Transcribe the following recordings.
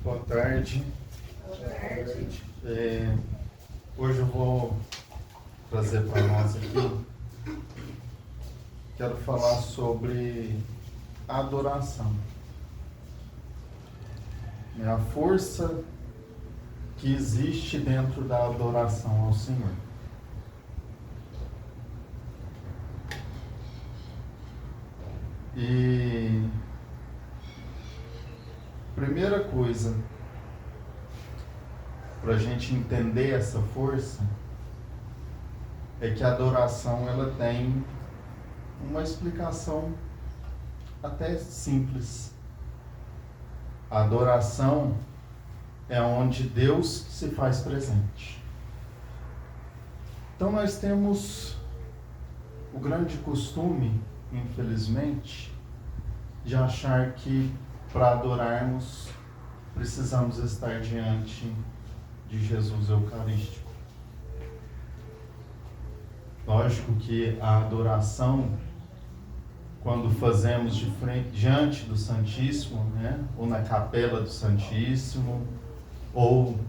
Boa tarde. Boa tarde. Hoje eu vou trazer para nós aqui, quero falar sobre a adoração. A força que existe dentro da adoração ao Senhor. E primeira coisa, para a gente entender essa força, é que a adoração ela tem uma explicação até simples. A adoração é onde Deus se faz presente. Então nós temos o grande costume, infelizmente, de achar que para adorarmos precisamos estar diante de Jesus Eucarístico. Lógico que a adoração, quando fazemos de frente, diante do Santíssimo, né? Ou na capela do Santíssimo, ou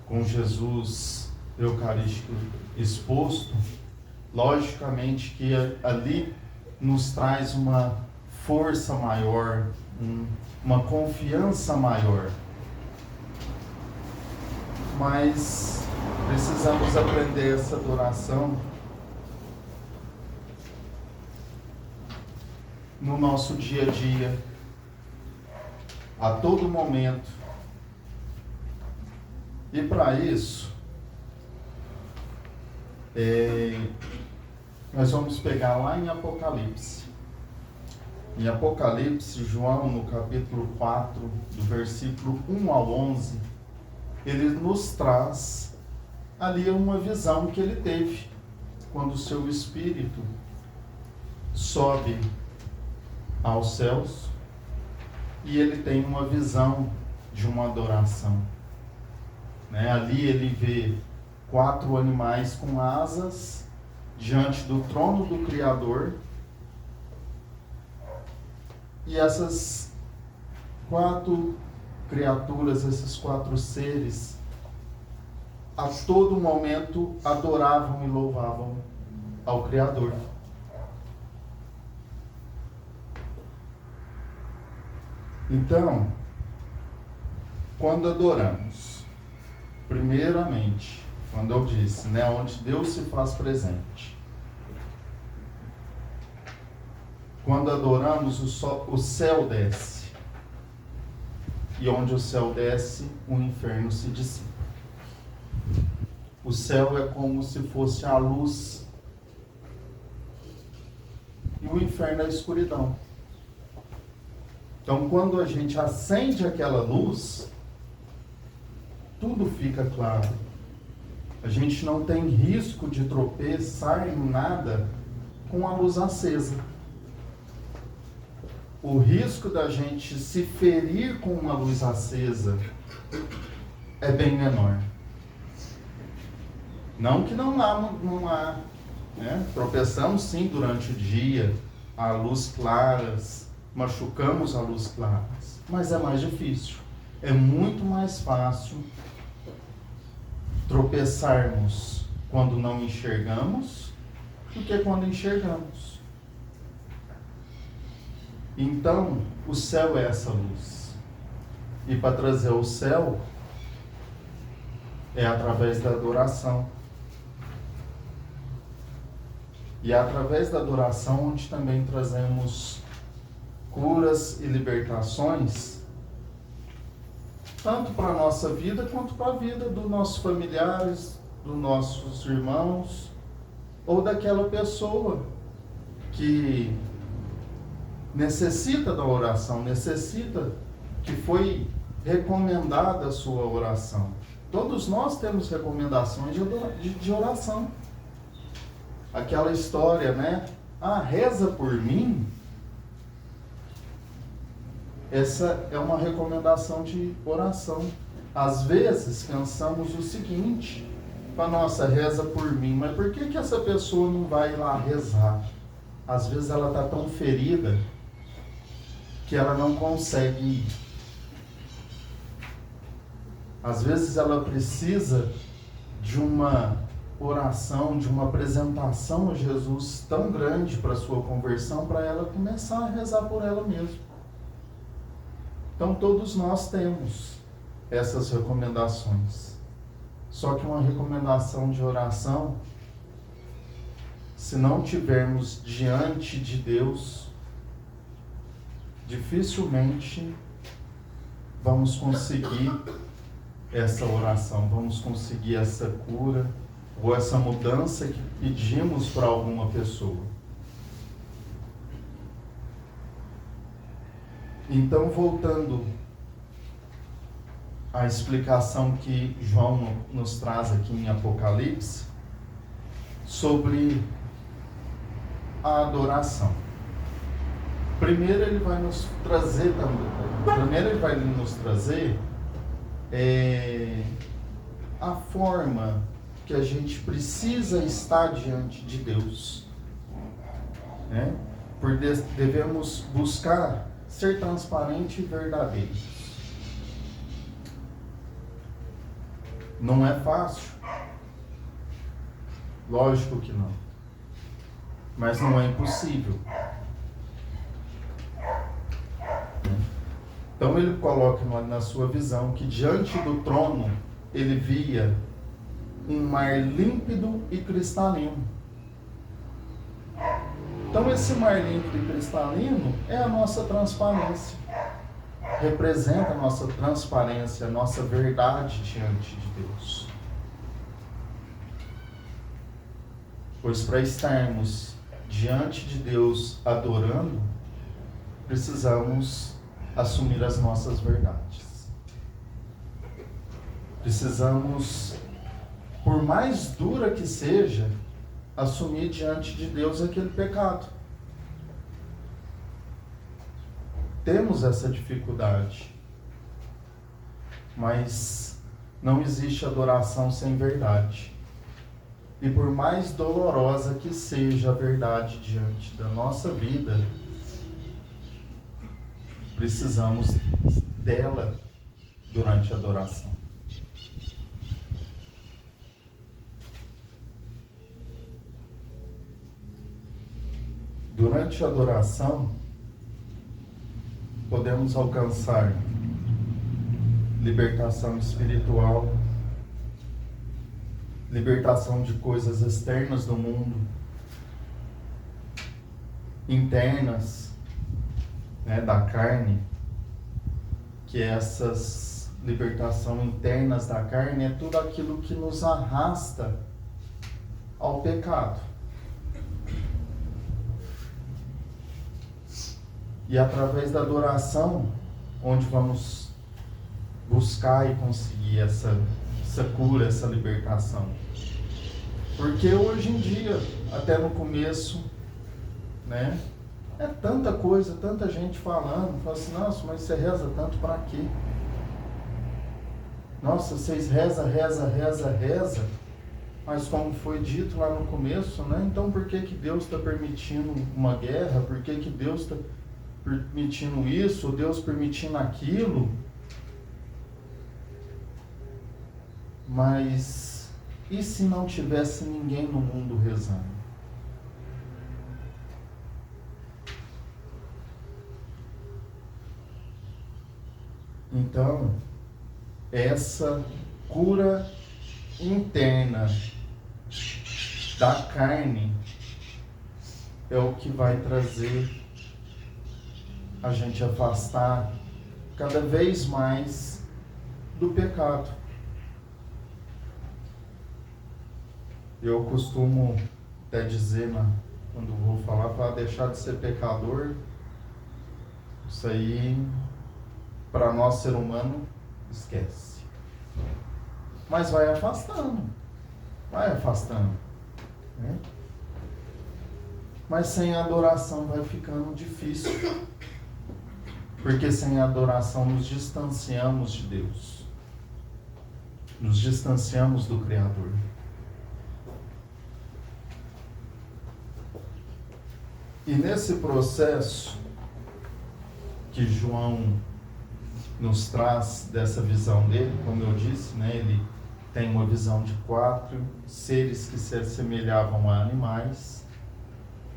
com Jesus Eucarístico exposto, logicamente que ali nos traz uma força maior, uma confiança maior. Mas precisamos aprender essa adoração no nosso dia a dia, a todo momento. E para isso, nós vamos pegar lá em Apocalipse. Em Apocalipse, João, no capítulo 4, do versículo 1 ao 11, ele nos traz ali uma visão que ele teve quando o seu espírito sobe aos céus e ele tem uma visão de uma adoração. Ali ele vê 4 animais com asas diante do trono do Criador, e essas 4 criaturas, esses 4 seres, a todo momento adoravam e louvavam ao Criador. Então, quando adoramos, primeiramente, quando eu disse, onde Deus se faz presente. Quando adoramos, o céu desce. E onde o céu desce, o inferno se dissipa. O céu é como se fosse a luz. E o inferno é a escuridão. Então, quando a gente acende aquela luz, tudo fica claro. A gente não tem risco de tropeçar em nada com a luz acesa. O risco da gente se ferir com uma luz acesa é bem menor. Não que não há, tropeçamos sim durante o dia, a luz claras, machucamos a luz claras, mas é mais difícil. É muito mais fácil tropeçarmos quando não enxergamos do que quando enxergamos. Então, o céu é essa luz. E para trazer o céu, é através da adoração. E é através da adoração onde também trazemos curas e libertações, tanto para a nossa vida quanto para a vida dos nossos familiares, dos nossos irmãos, ou daquela pessoa que necessita da oração, necessita que foi recomendada a sua oração. Todos nós temos recomendações de oração. Aquela história, reza por mim. Essa é uma recomendação de oração. Às vezes pensamos o seguinte, nossa, reza por mim, mas por que essa pessoa não vai lá rezar? Às vezes ela está tão ferida que ela não consegue ir. Às vezes ela precisa de uma oração, de uma apresentação a Jesus tão grande para a sua conversão, para ela começar a rezar por ela mesma. Então todos nós temos essas recomendações. Só que uma recomendação de oração, se não tivermos diante de Deus, dificilmente vamos conseguir essa oração, vamos conseguir essa cura ou essa mudança que pedimos para alguma pessoa. Então, voltando à explicação que João nos traz aqui em Apocalipse sobre a adoração. Primeiro ele vai nos trazer a forma que a gente precisa estar diante de Deus, né? Porque devemos buscar ser transparente e verdadeiro. Não é fácil? Lógico que não. Mas não é impossível. Então ele coloca na sua visão que diante do trono ele via um mar límpido e cristalino. Então esse mar límpido e cristalino é a nossa transparência. Representa a nossa transparência, a nossa verdade diante de Deus. Pois para estarmos diante de Deus adorando, precisamos assumir as nossas verdades. Precisamos, por mais dura que seja, assumir diante de Deus aquele pecado. Temos essa dificuldade, mas não existe adoração sem verdade. E por mais dolorosa que seja a verdade diante da nossa vida, precisamos dela durante a adoração. Durante a adoração, podemos alcançar libertação espiritual, libertação de coisas externas do mundo, internas, né, da carne, que essas libertação internas da carne é tudo aquilo que nos arrasta ao pecado. E através da adoração, onde vamos buscar e conseguir essa cura, essa libertação. Porque hoje em dia, até no começo, né, é tanta coisa, tanta gente falando, fala assim, nossa, mas você reza tanto para quê? Nossa, vocês reza, mas como foi dito lá no começo, né, então por que Deus está permitindo uma guerra? Por que Deus está permitindo isso, ou Deus permitindo aquilo? Mas e se não tivesse ninguém no mundo rezando? Então, essa cura interna da carne é o que vai trazer a gente afastar cada vez mais do pecado. Eu costumo até dizer, quando vou falar, para deixar de ser pecador, isso aí, para nós, ser humano, esquece. Mas vai afastando, né? Mas sem adoração vai ficando difícil. Porque sem adoração nos distanciamos de Deus. Nos distanciamos do Criador. E nesse processo que João nos traz dessa visão dele, como eu disse, né? Ele tem uma visão de 4 seres que se assemelhavam a animais,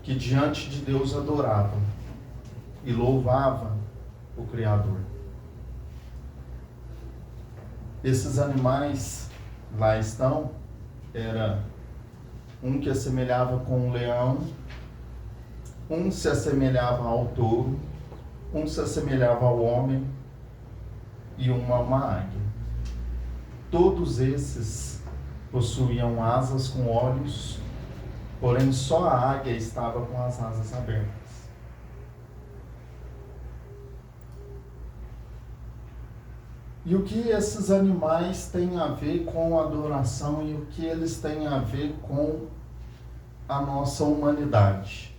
que diante de Deus adoravam e louvavam o Criador. Esses animais lá estão, era um que assemelhava com um leão, um se assemelhava ao touro, um se assemelhava ao homem e uma águia. Todos esses possuíam asas com olhos, porém só a águia estava com as asas abertas. E o que esses animais têm a ver com a adoração e o que eles têm a ver com a nossa humanidade?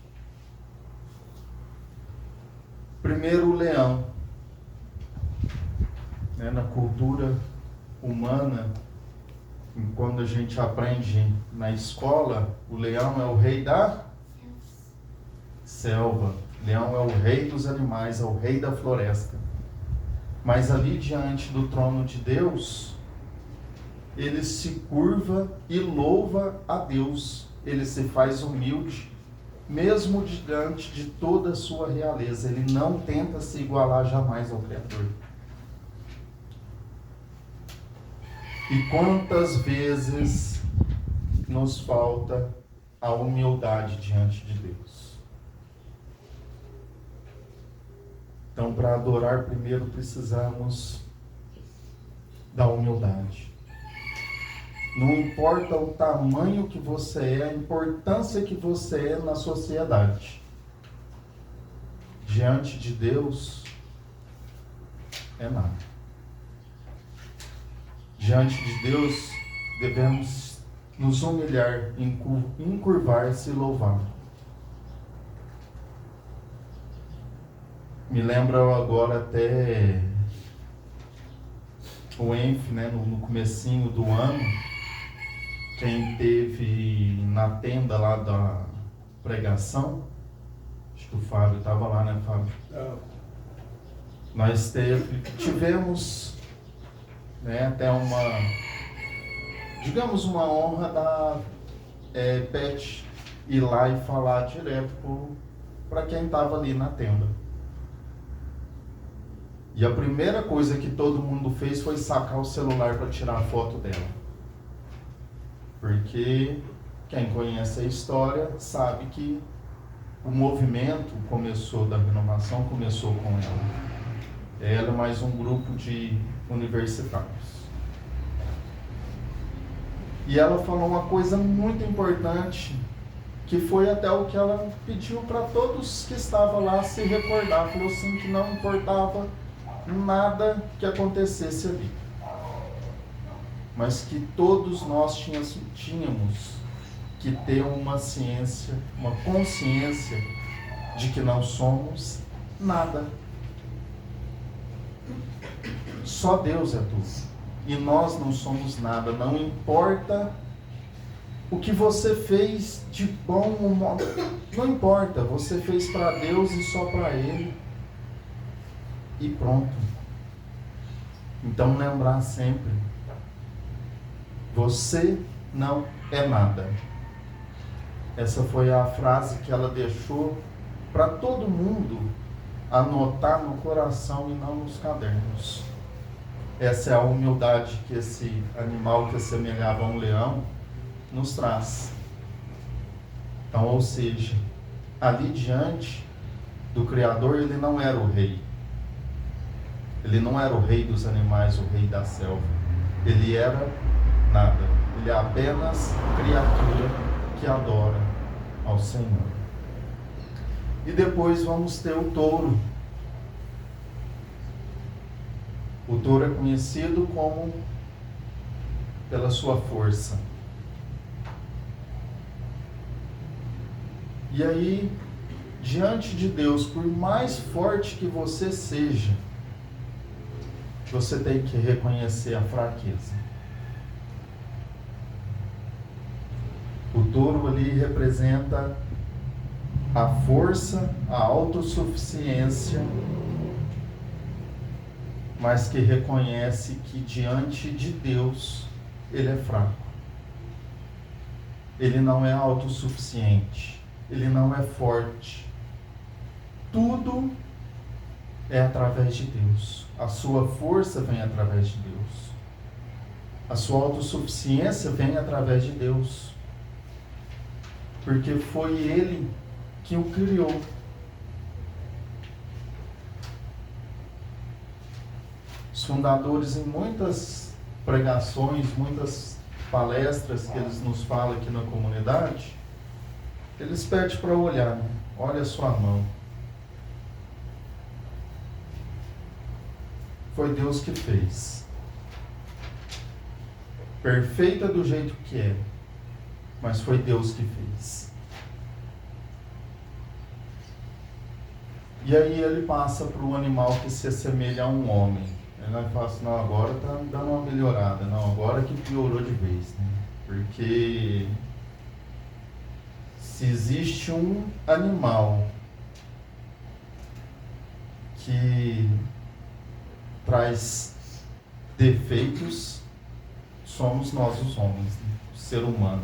Primeiro, o leão. Na cultura humana, quando a gente aprende na escola, o leão é o rei da selva. O leão é o rei dos animais, é o rei da floresta. Mas ali diante do trono de Deus, ele se curva e louva a Deus. Ele se faz humilde, mesmo diante de toda a sua realeza. Ele não tenta se igualar jamais ao Criador. E quantas vezes nos falta a humildade diante de Deus? Então, para adorar, primeiro precisamos da humildade. Não importa o tamanho que você é, a importância que você é na sociedade. Diante de Deus, é nada. Diante de Deus, devemos nos humilhar, encurvar-se e louvar. Me lembra agora até o ENF, né, no comecinho do ano, quem teve na tenda lá da pregação, acho que o Fábio estava lá, né, Fábio? Nós tivemos, né, até digamos uma honra da Pet ir lá e falar direto para quem estava ali na tenda. E a primeira coisa que todo mundo fez foi sacar o celular para tirar a foto dela. Porque quem conhece a história sabe que o movimento da renovação começou com ela. Ela mais um grupo de universitários. E ela falou uma coisa muito importante, que foi até o que ela pediu para todos que estavam lá se recordar. Falou assim, que não importava nada que acontecesse ali, mas que todos nós tínhamos que ter uma consciência de que não somos nada. Só Deus é tudo. E nós não somos nada. Não importa o que você fez de bom ou mal. Não importa. Você fez para Deus e só para Ele. E pronto. Então lembrar sempre. Você não é nada. Essa foi a frase que ela deixou para todo mundo anotar no coração e não nos cadernos. Essa é a humildade que esse animal que assemelhava a um leão nos traz. Então, ou seja, ali diante do Criador, ele não era o rei. Ele não era o rei dos animais, o rei da selva. Ele era nada. Ele é apenas criatura que adora ao Senhor. E depois vamos ter o touro. O touro é conhecido como pela sua força. E aí, diante de Deus, por mais forte que você seja, você tem que reconhecer a fraqueza. O touro ali representa a força, a autossuficiência mas que reconhece que diante de Deus ele é fraco. Ele não é autossuficiente, ele não é forte. Tudo é através de Deus. A sua força vem através de Deus. A sua autossuficiência vem através de Deus. Porque foi Ele que o criou. Os fundadores, em muitas pregações, muitas palestras que eles nos falam aqui na comunidade, eles pedem para olhar, né? Olha a sua mão. Foi Deus que fez. Perfeita do jeito que é, mas foi Deus que fez. E aí ele passa para o animal que se assemelha a um homem. Ele vai falar assim, não, agora está dando uma melhorada. Não, agora que piorou de vez, né? Porque se existe um animal que traz defeitos, somos nós os homens, né? O ser humano.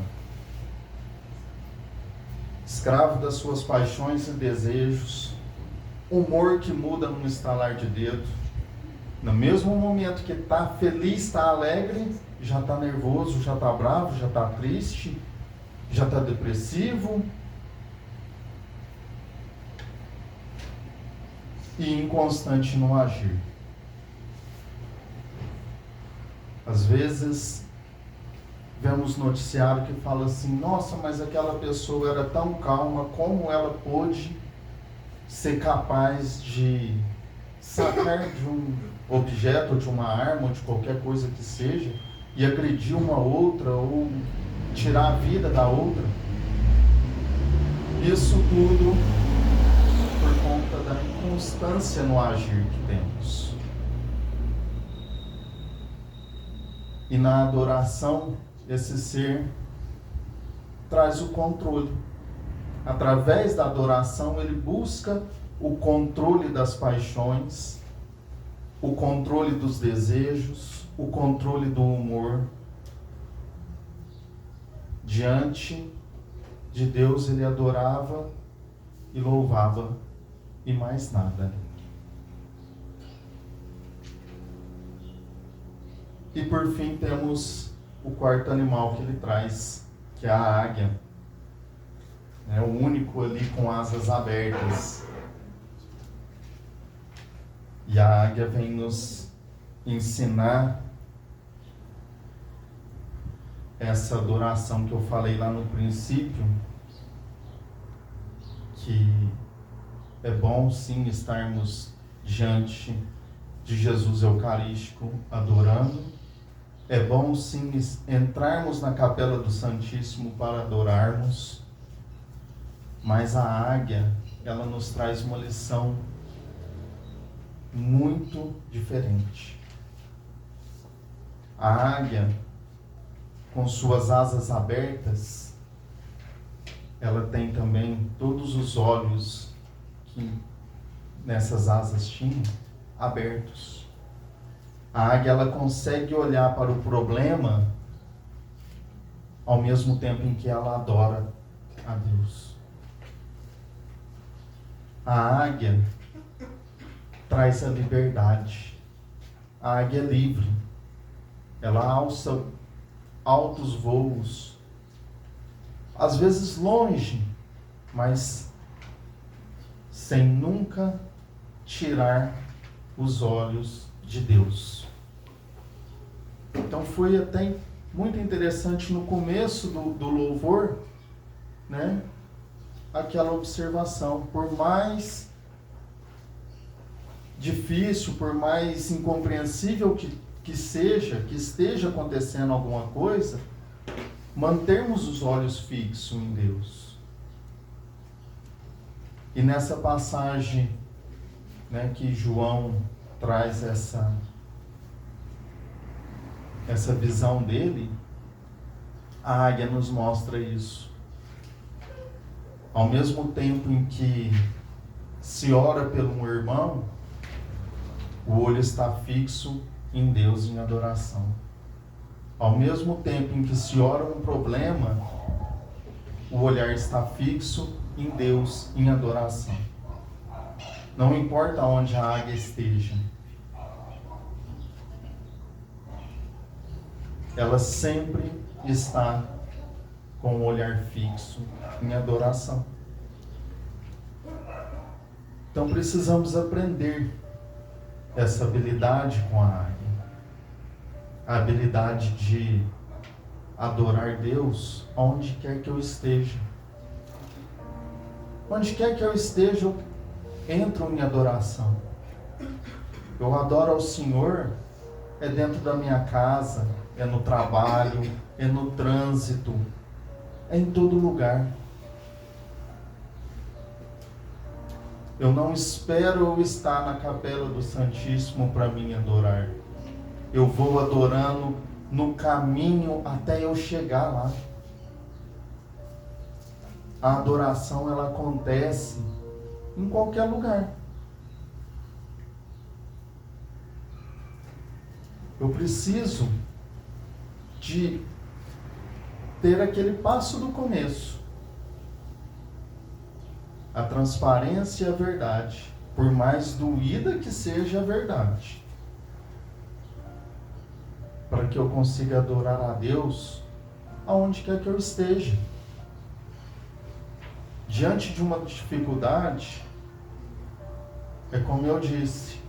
Escravo das suas paixões e desejos, humor que muda num estalar de dedo. No mesmo momento que está feliz, está alegre, já está nervoso, já está bravo, já está triste, já está depressivo. E inconstante no agir. Às vezes, vemos noticiário que fala assim, nossa, mas aquela pessoa era tão calma, como ela pôde ser capaz de sacar de um objeto, de uma arma, ou de qualquer coisa que seja, e agredir uma outra, ou tirar a vida da outra. Isso tudo por conta da inconstância no agir que temos. E na adoração, esse ser traz o controle. Através da adoração, ele busca o controle das paixões, o controle dos desejos, o controle do humor. Diante de Deus, ele adorava e louvava, e mais nada. E por fim temos o quarto animal que ele traz, que é a águia. É o único ali com asas abertas. E a águia vem nos ensinar essa adoração que eu falei lá no princípio, que é bom sim estarmos diante de Jesus Eucarístico adorando. É bom sim entrarmos na capela do Santíssimo para adorarmos. Mas a águia, ela nos traz uma lição muito diferente. A águia, com suas asas abertas, ela tem também todos os olhos que nessas asas tinham abertos. A águia, ela consegue olhar para o problema ao mesmo tempo em que ela adora a Deus. A águia traz a liberdade. A águia é livre. Ela alça altos voos, às vezes longe, mas sem nunca tirar os olhos de Deus. Então foi até muito interessante no começo do louvor, né? Aquela observação, por mais difícil, por mais incompreensível que seja, que esteja acontecendo alguma coisa, mantermos os olhos fixos em Deus. E nessa passagem, né, que João traz essa visão dele, a águia nos mostra isso. Ao mesmo tempo em que se ora pelo um irmão, O olho está fixo em Deus em adoração. Ao mesmo tempo em que se ora um problema, o olhar está fixo em Deus em adoração. Não importa onde a águia esteja, ela sempre está com o olhar fixo em adoração. Então precisamos aprender essa habilidade com a águia. A habilidade de adorar Deus onde quer que eu esteja. Onde quer que eu esteja, eu entro em adoração. Eu adoro ao Senhor, é dentro da minha casa, é no trabalho, é no trânsito, é em todo lugar. Eu não espero eu estar na capela do Santíssimo para mim adorar. Eu vou adorando no caminho até eu chegar lá. A adoração, ela acontece em qualquer lugar. Eu preciso de ter aquele passo do começo. A transparência e a verdade, por mais doída que seja a verdade, para que eu consiga adorar a Deus aonde quer que eu esteja. Diante de uma dificuldade, é como eu disse,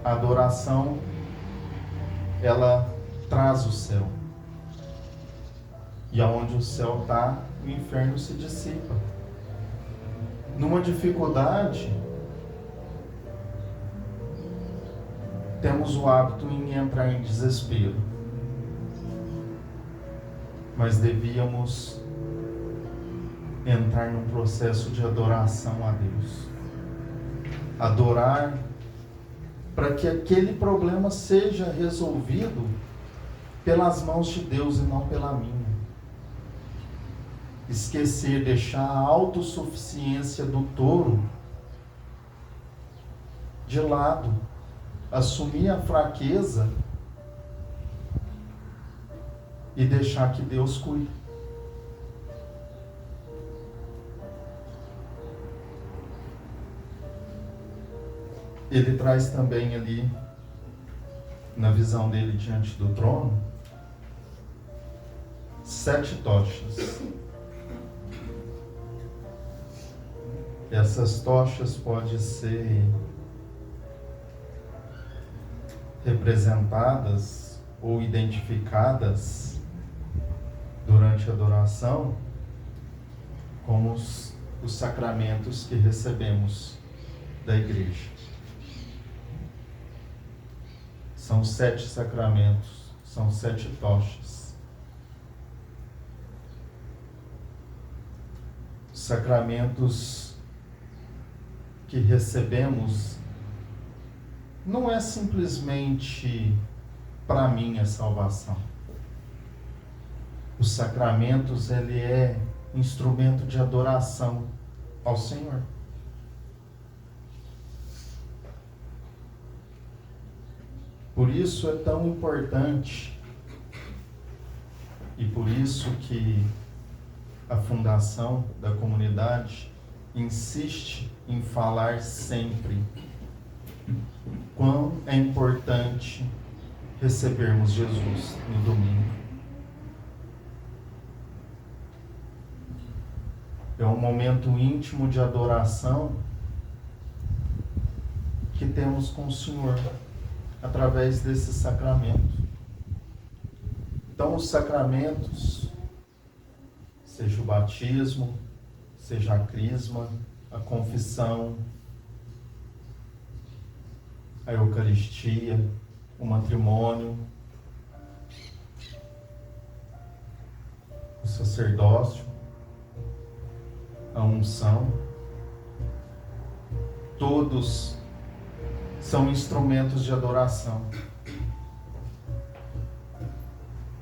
a adoração, ela traz o céu. E aonde o céu está, o inferno se dissipa. Numa dificuldade, temos o hábito em entrar em desespero. Mas devíamos entrar num processo de adoração a Deus. Adorar para que aquele problema seja resolvido pelas mãos de Deus e não pela minha. Esquecer, deixar a autossuficiência do touro de lado. Assumir a fraqueza e deixar que Deus cuide. Ele traz também ali, na visão dele diante do trono, 7 tochas. Essas tochas podem ser representadas ou identificadas durante a adoração como os sacramentos que recebemos da igreja. São 7 sacramentos, são 7 tochas. Sacramentos que recebemos não é simplesmente para minha salvação. Os sacramentos, ele é instrumento de adoração ao Senhor. Por isso é tão importante e por isso que a fundação da comunidade insiste em falar sempre quão é importante recebermos Jesus no domingo. É um momento íntimo de adoração que temos com o Senhor através desse sacramento. Então, os sacramentos, seja o batismo, seja a crisma, a confissão, a Eucaristia, o matrimônio, o sacerdócio, a unção, todos são instrumentos de adoração.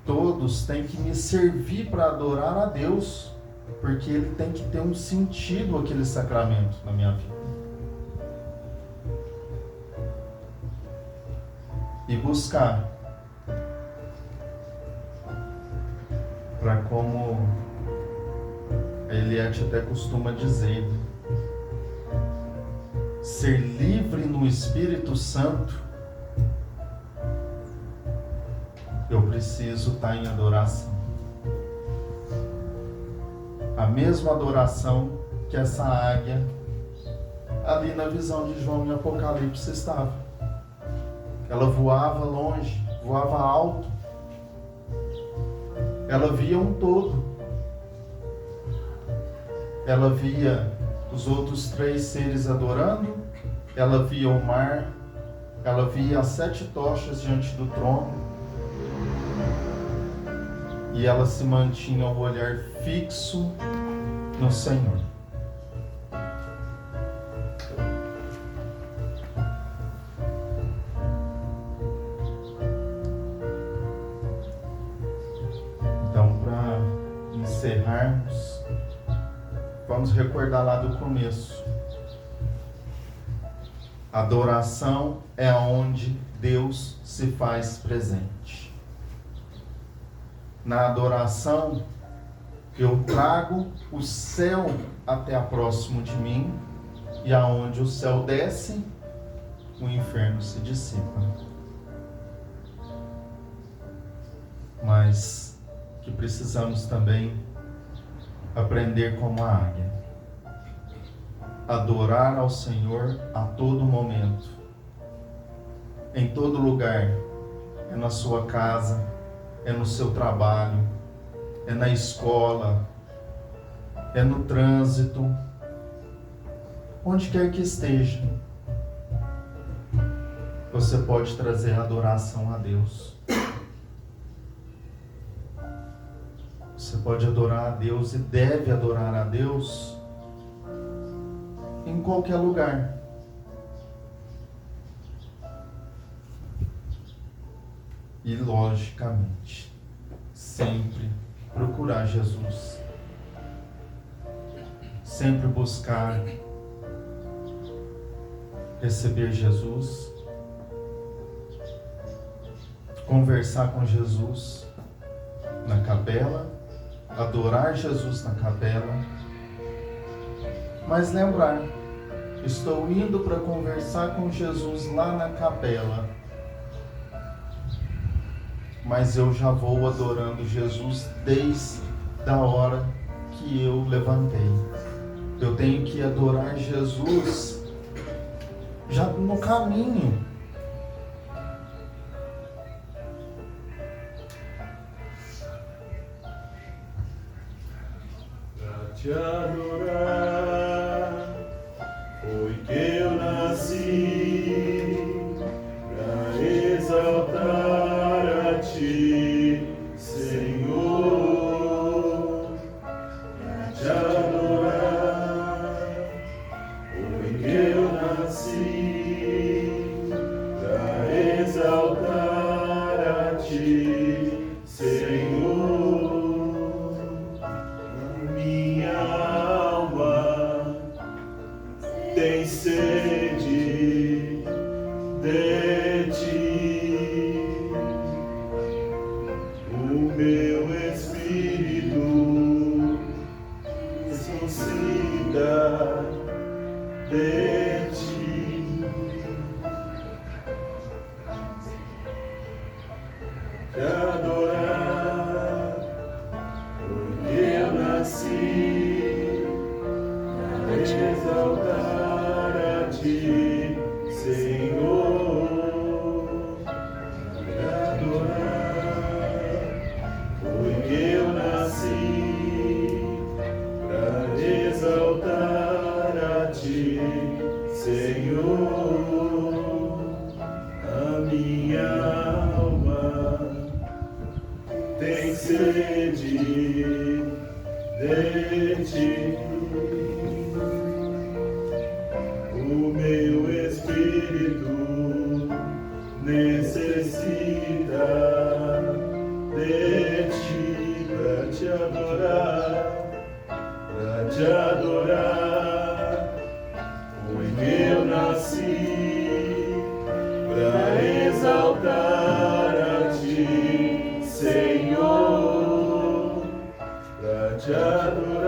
Todos têm que me servir para adorar a Deus, porque ele tem que ter um sentido, aquele sacramento, na minha vida. e buscar para, como Eliette até costuma dizer, ser livre no Espírito Santo. Eu preciso estar em adoração. A mesma adoração que essa águia ali na visão de João em Apocalipse estava. Ela voava longe, voava alto. Ela via um todo. Ela via os outros 3 seres adorando. Ela via o mar. Ela via as 7 tochas diante do trono. E ela se mantinha o olhar fixo no Senhor. Então, para encerrarmos, vamos recordar lá do começo. Adoração é onde Deus se faz presente. Na adoração, eu trago o céu até próximo de mim, e aonde o céu desce, o inferno se dissipa. Mas que precisamos também aprender como a águia. Adorar ao Senhor a todo momento, em todo lugar. É na sua casa, é no seu trabalho, é na escola, é no trânsito, onde quer que esteja. Você pode trazer adoração a Deus. Você pode adorar a Deus e deve adorar a Deus em qualquer lugar. E, logicamente, sempre procurar Jesus. Sempre buscar receber Jesus. Conversar com Jesus na capela. Adorar Jesus na capela. Mas lembrar, estou indo para conversar com Jesus lá na capela. Mas eu já vou adorando Jesus desde a hora que eu levantei. Eu tenho que adorar Jesus já no caminho. Pra te adorar foi que eu nasci, pra exaltar a Ti, Senhor. Pra te adorar foi que eu nasci, pra exaltar a Ti, Senhor. Minha alma tem sede de Ti, o meu espírito necessita de Ti. Te adorar, porque eu nasci para exaltar a Ti, Senhor. Te adorar, porque eu nasci para exaltar a Ti, Senhor. A minha alma tem sede de Ti, o meu espírito necessita de Ti. Pra te adorar, foi que eu nasci, pra exaltar matar.